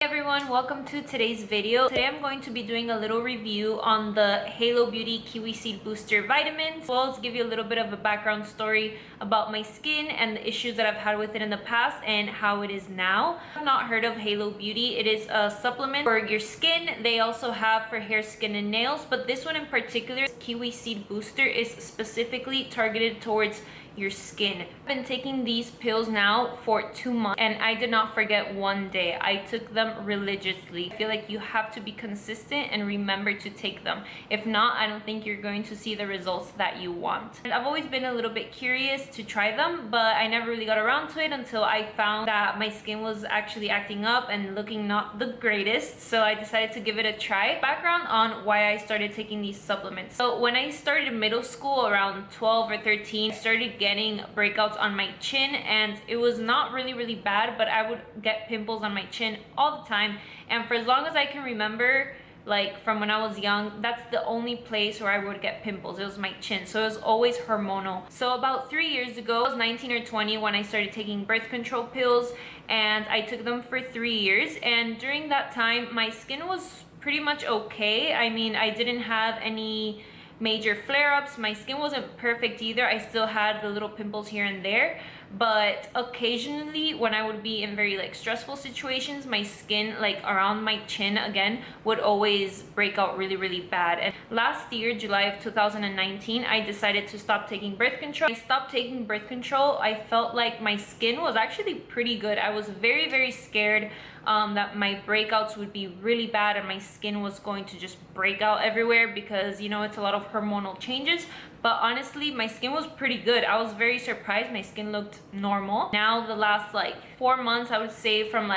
Hey everyone, welcome to today's video. Today I'm going to be doing a little review on the Halo Beauty Kiwi Seed Booster vitamins, as well as give you a little bit of a background story about my skin and the issues that I've had with it in the past and how it is now. I've not heard of Halo Beauty. It is a supplement for your skin. They also have for hair, skin, and nails, but this one in particular, Kiwi Seed Booster, is specifically targeted towards your skin. I've been taking these pills now for 2 months and I did not forget one day. I took them religiously. I feel like you have to be consistent and remember to take them. If not, I don't think you're going to see the results that you want. And I've always been a little bit curious to try them, but I never really got around to it until I found that my skin was actually acting up and looking not the greatest. So I decided to give it a try. Background on why I started taking these supplements. So when I started middle school around 12 or 13, I started getting breakouts on my chin, and it was not really bad, but I would get pimples on my chin all the time. And for as long as I can remember, like from when I was young, that's the only place where I would get pimples. It was my chin. So it was always hormonal. So about 3 years ago, I was 19 or 20 when I started taking birth control pills, and I took them for 3 years. And during that time, my skin was pretty much okay. I mean, I didn't have any major flare-ups. My skin wasn't perfect either. I still had the little pimples here and there, but occasionally when I would be in very stressful situations, my skin around my chin again would always break out really bad. And last year, July of 2019, I decided to stop taking birth control. I stopped taking birth control. I felt like my skin was actually pretty good. I was very scared that my breakouts would be really bad and my skin was going to just break out everywhere, because you know, it's a lot of hormonal changes. But honestly, my skin was pretty good. I was very surprised. My skin looked normal. Now the last 4 months, I would say from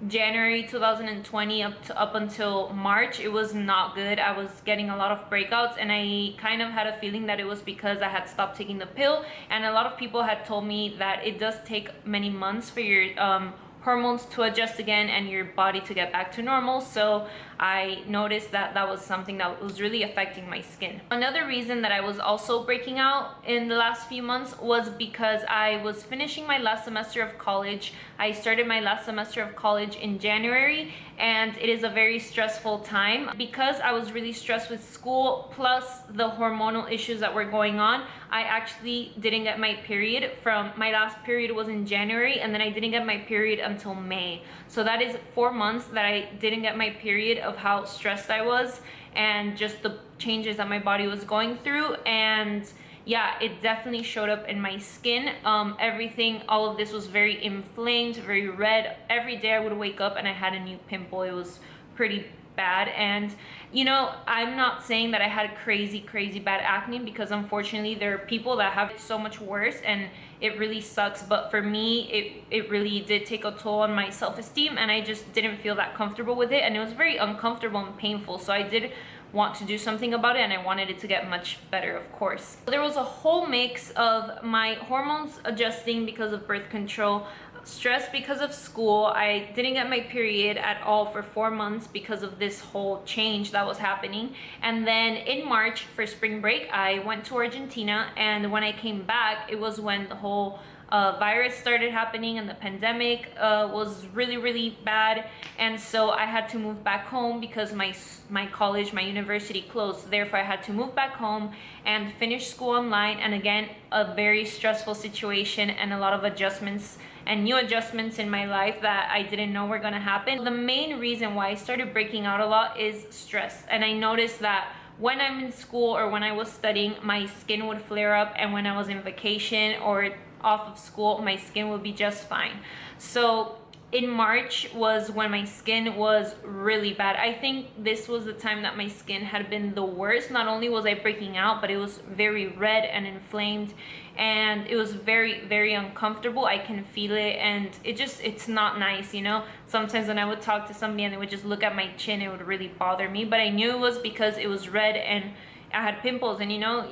January 2020 up until March, it was not good. I was getting a lot of breakouts, and I kind of had a feeling that it was because I had stopped taking the pill. And a lot of people had told me that it does take many months for your hormones to adjust again and your body to get back to normal. So I noticed that that was something that was really affecting my skin. Another reason that I was also breaking out in the last few months was because I was finishing my last semester of college. I started my last semester of college in January, and it is a very stressful time because I was really stressed with school plus the hormonal issues that were going on. I actually didn't get my period. From my last period was in January, and then I didn't get my period until May. So that is 4 months that I didn't get my period, of how stressed I was and just the changes that my body was going through. And yeah, it definitely showed up in my skin. Everything, all of this was very inflamed, very red. Every day I would wake up and I had a new pimple. It was pretty bad. And you know, I'm not saying that I had crazy bad acne, because unfortunately there are people that have it so much worse and it really sucks. But for me, it really did take a toll on my self-esteem, and I just didn't feel that comfortable with it, and it was very uncomfortable and painful. So I did want to do something about it, and I wanted it to get much better, of course. There was a whole mix of my hormones adjusting because of birth control, stress because of school. I didn't get my period at all for 4 months because of this whole change that was happening. And then in March, for spring break, I went to Argentina, and when I came back, it was when the whole virus started happening, and the pandemic was really bad. And so I had to move back home because my college, my university closed. Therefore I had to move back home and finish school online, and again, a very stressful situation and a lot of adjustments and new adjustments in my life that I didn't know were gonna happen. The main reason why I started breaking out a lot is stress. And I noticed that when I'm in school or when I was studying, my skin would flare up, and when I was in vacation or off of school, my skin would be just fine. So in March was when my skin was really bad. I think this was the time that my skin had been the worst. Not only was I breaking out, but it was very red and inflamed, and it was very uncomfortable. I can feel it, and it's not nice, you know. Sometimes when I would talk to somebody and they would just look at my chin, it would really bother me. But I knew it was because it was red and I had pimples, and you know,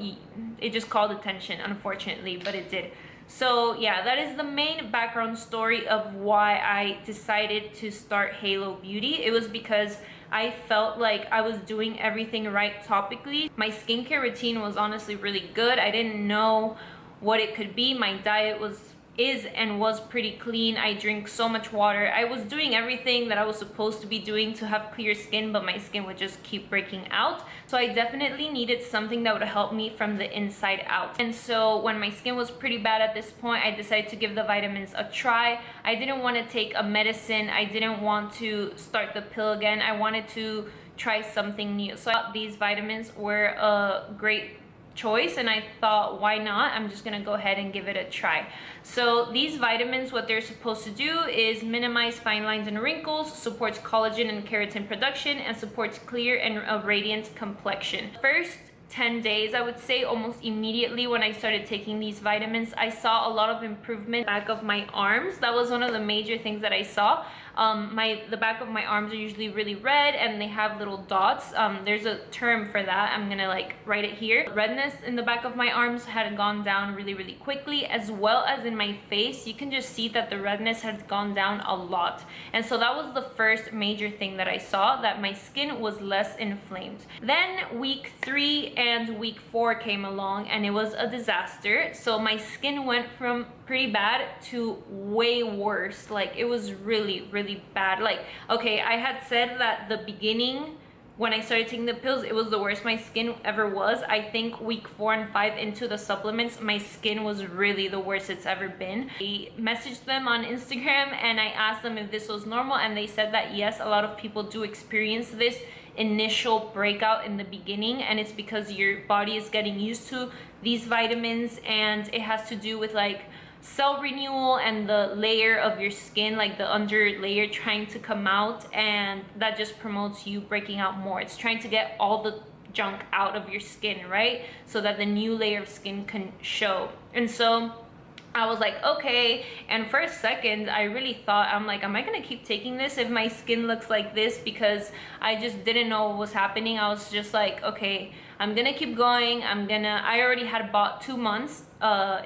it just called attention, unfortunately, but it did. So yeah, that is the main background story of why I decided to start Halo Beauty. It was because I felt like I was doing everything right topically. My skincare routine was honestly really good. I didn't know what it could be. My diet was is and was pretty clean. I drink so much water. I was doing everything that I was supposed to be doing to have clear skin, but my skin would just keep breaking out. So I definitely needed something that would help me from the inside out. And so when my skin was pretty bad at this point, I decided to give the vitamins a try. I didn't want to take a medicine. I didn't want to start the pill again. I wanted to try something new. So I thought these vitamins were a great choice, and I thought, why not? I'm just gonna go ahead and give it a try. So these vitamins, what they're supposed to do is minimize fine lines and wrinkles, supports collagen and keratin production, and supports clear and a radiant complexion. First 10 days, I would say, almost immediately when I started taking these vitamins, I saw a lot of improvement back of my arms. That was one of the major things that I saw. The back of my arms are usually really red and they have little dots. There's a term for that. I'm gonna like write it here. Redness in the back of my arms had gone down really, really quickly, as well as in my face. You can just see that the redness had gone down a lot. And so that was the first major thing that I saw, that my skin was less inflamed. Then week 3 and week 4 came along and it was a disaster. So my skin went from pretty bad to way worse. Like, it was really, really bad. Like, okay, I had said that the beginning, when I started taking the pills, it was the worst my skin ever was. I think week 4 and 5 into the supplements, my skin was really the worst it's ever been. I messaged them on Instagram and I asked them if this was normal, and they said that yes, a lot of people do experience this initial breakout in the beginning, and it's because your body is getting used to these vitamins, and it has to do with like cell renewal and the layer of your skin, like the under layer trying to come out, and that just promotes you breaking out more. It's trying to get all the junk out of your skin, right? So that the new layer of skin can show. And so I was like, okay. And for a second, I really thought, I'm like, am I gonna keep taking this if my skin looks like this? Because I just didn't know what was happening. I was just like, okay, I'm gonna keep going. I already had bought 2 months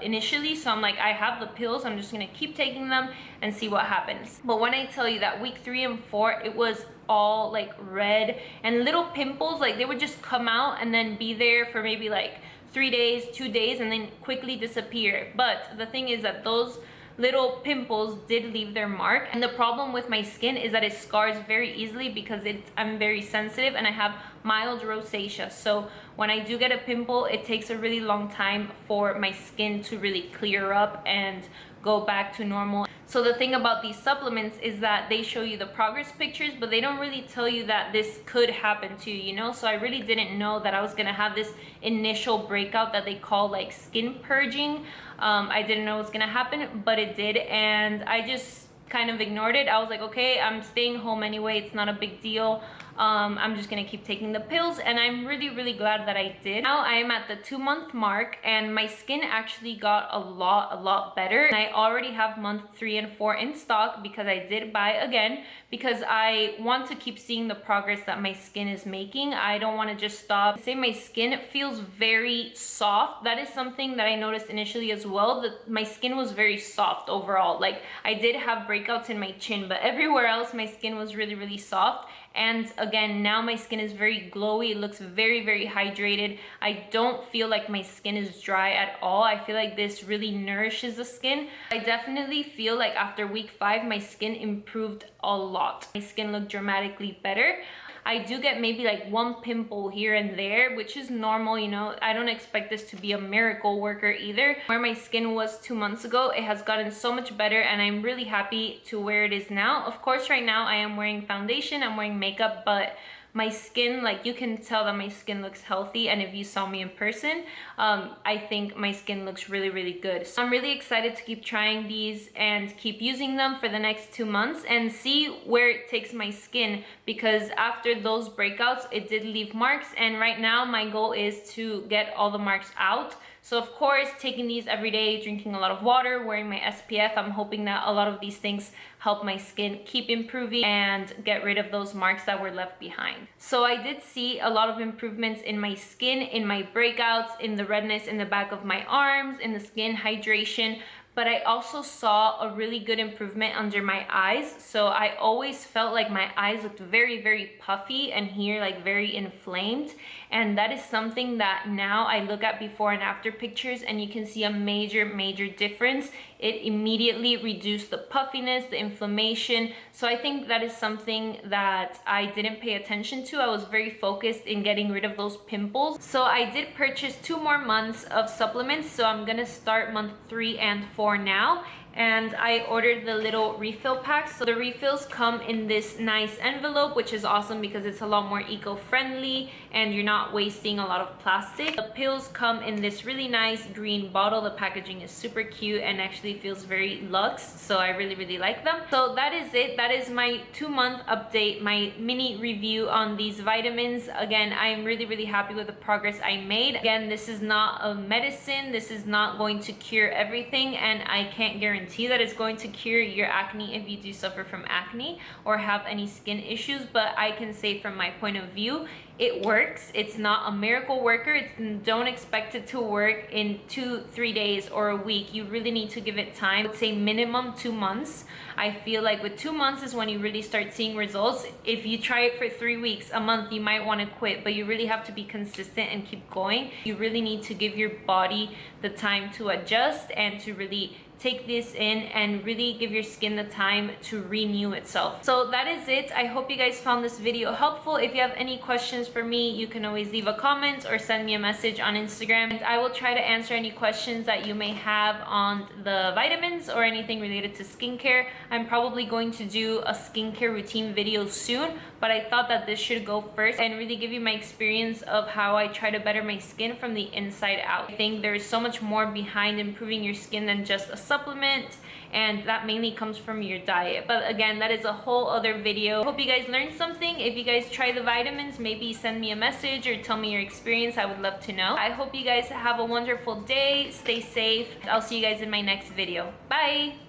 initially. So I'm like, I have the pills. I'm just gonna keep taking them and see what happens. But when I tell you that week 3 and 4, it was all like red and little pimples, like they would just come out and then be there for maybe like 3 days, 2 days, and then quickly disappear. But the thing is that those little pimples did leave their mark, and the problem with my skin is that it scars very easily because I'm very sensitive and I have mild rosacea. So when I do get a pimple, it takes a really long time for my skin to really clear up and go back to normal. So the thing about these supplements is that they show you the progress pictures, but they don't really tell you that this could happen to you, you know? So I really didn't know that I was gonna have this initial breakout that they call like skin purging. I didn't know it was gonna happen, but it did, and I just kind of ignored it. I was like, okay, I'm staying home anyway, it's not a big deal. I'm just gonna keep taking the pills, and I'm really, really glad that I did. Now I am at the 2-month mark, and my skin actually got a lot better. And I already have month 3 and 4 in stock because I did buy again, because I want to keep seeing the progress that my skin is making. I don't want to just stop. Say my skin feels very soft. That is something that I noticed initially as well, that my skin was very soft overall. Like, I did have breakouts in my chin, but everywhere else my skin was really, really soft. And again, now my skin is very glowy. It looks very, very hydrated. I don't feel like my skin is dry at all. I feel like this really nourishes the skin. I definitely feel like after week 5, my skin improved a lot. My skin looked dramatically better. I do get maybe like 1 pimple here and there, which is normal, you know. I don't expect this to be a miracle worker either. Where my skin was 2 months ago, it has gotten so much better, and I'm really happy to where it is now. Of course, right now I am wearing foundation, I'm wearing makeup, but my skin, like, you can tell that my skin looks healthy, and if you saw me in person, I think my skin looks really, really good. So I'm really excited to keep trying these and keep using them for the next 2 months and see where it takes my skin, because after those breakouts, it did leave marks, and right now my goal is to get all the marks out. So of course, taking these every day, drinking a lot of water, wearing my SPF, I'm hoping that a lot of these things help my skin keep improving and get rid of those marks that were left behind. So I did see a lot of improvements in my skin, in my breakouts, in the redness in the back of my arms, in the skin hydration, but I also saw a really good improvement under my eyes. So I always felt like my eyes looked very, very puffy, and here like very inflamed. And that is something that now I look at before and after pictures, and you can see a major, major difference it immediately reduced the puffiness, the inflammation. So I think that is something that I didn't pay attention to. I was very focused in getting rid of those pimples. So I did purchase 2 more months of supplements. So I'm gonna start month 3 and 4 now. And I ordered the little refill packs. So the refills come in this nice envelope, which is awesome because it's a lot more eco-friendly and you're not wasting a lot of plastic. The pills come in this really nice green bottle. The packaging is super cute and actually feels very luxe, so I really like them. So that is it. That is my 2-month update, my mini review on these vitamins. Again, I'm really happy with the progress I made. Again, this is not a medicine. This is not going to cure everything, and I can't guarantee that it's going to cure your acne if you do suffer from acne or have any skin issues, but I can say from my point of view, it works. It's not a miracle worker. Don't expect it to work in 2-3 days or a week. You really need to give it time. I would say minimum 2 months. I feel like with 2 months is when you really start seeing results. If you try it for 3 weeks, a month, you might want to quit, but you really have to be consistent and keep going. You really need to give your body the time to adjust and to really take this in and really give your skin the time to renew itself. So that is it. I hope you guys found this video helpful. If you have any questions for me, you can always leave a comment or send me a message on Instagram, and I will try to answer any questions that you may have on the vitamins or anything related to skincare. I'm probably going to do a skincare routine video soon, but I thought that this should go first and really give you my experience of how I try to better my skin from the inside out. I think there is so much more behind improving your skin than just a supplement, and that mainly comes from your diet. But again, that is a whole other video. Hope you guys learned something. If you guys try the vitamins, maybe send me a message or tell me your experience. I would love to know. I hope you guys have a wonderful day. Stay safe. I'll see you guys in my next video. Bye.